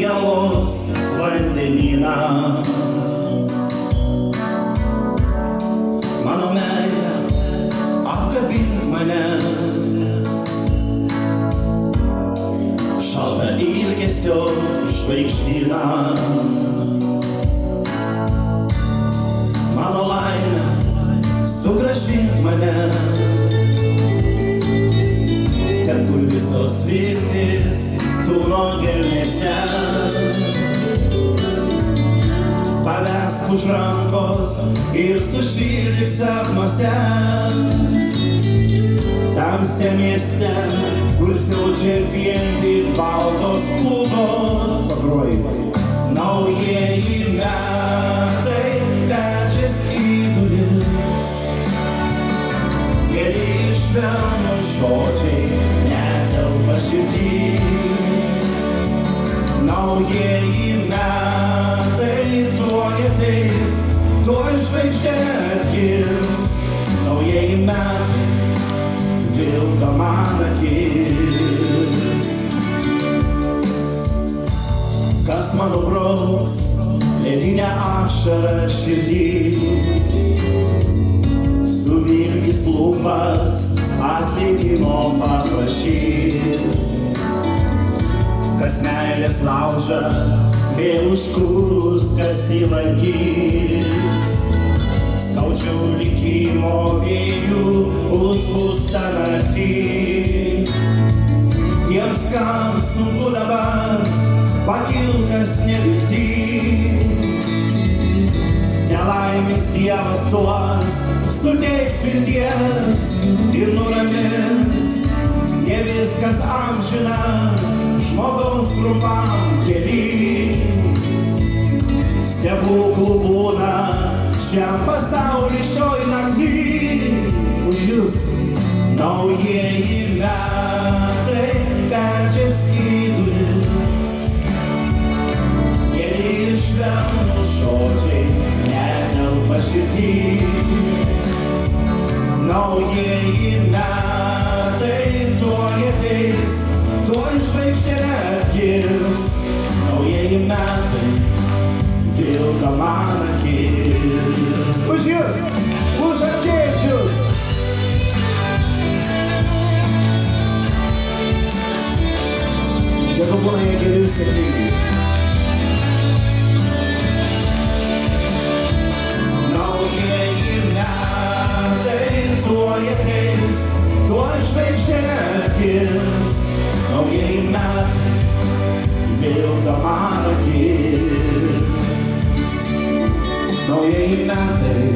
sielos vandenyną. Mano meilė, apkabink mane, šaltą ilgesio žvaigždyną. Mano laimė, sugrąžink mane, ten, kur visos viltys tūno gelmėse. Pavesk už rankos ir sušildyk sapnuose, tamste mieste, kur siaučia vien tik baltos pūgos. Naujieji metai beldžias į duris, geri švelnūs žodžiai netelpa širdį. Naujieji metai tuoj ateis, tuoj žvaigždė atgims. Naujieji metai vilka man akis. Kas mano brauks ledinę ašarą širdį, suvilgys lūpas, atleidimo paprašys. Kas meilės laužą vėl užkurs, kas įlankys. Skaudžių likimo vėjų užpūstą naktį. Tiems, kam sunku dabar, pakiltas nevilty. Nelaimės Dievas duos, suteiks vilties ir nuramins. Ne viskas amžina, žmogaus trumpam kely. Stebuklų būna šiam pasauly šioj naktį. Už jūs naujieji metai beldžias į duris, geri ir švelnūs žodžiai netelpa širdį. Naujieji metai tuoj ateis, tuoj žvaigždė atgims. Naujieji metai vilka man akis. Už jūs, už artėjančius. Jeigu būna jie geri ir sėkmingi. Naujieji metai tuoj ateis, tuoj žvaigždė atgims. Naujieji metai vilka man akis. Naujieji metai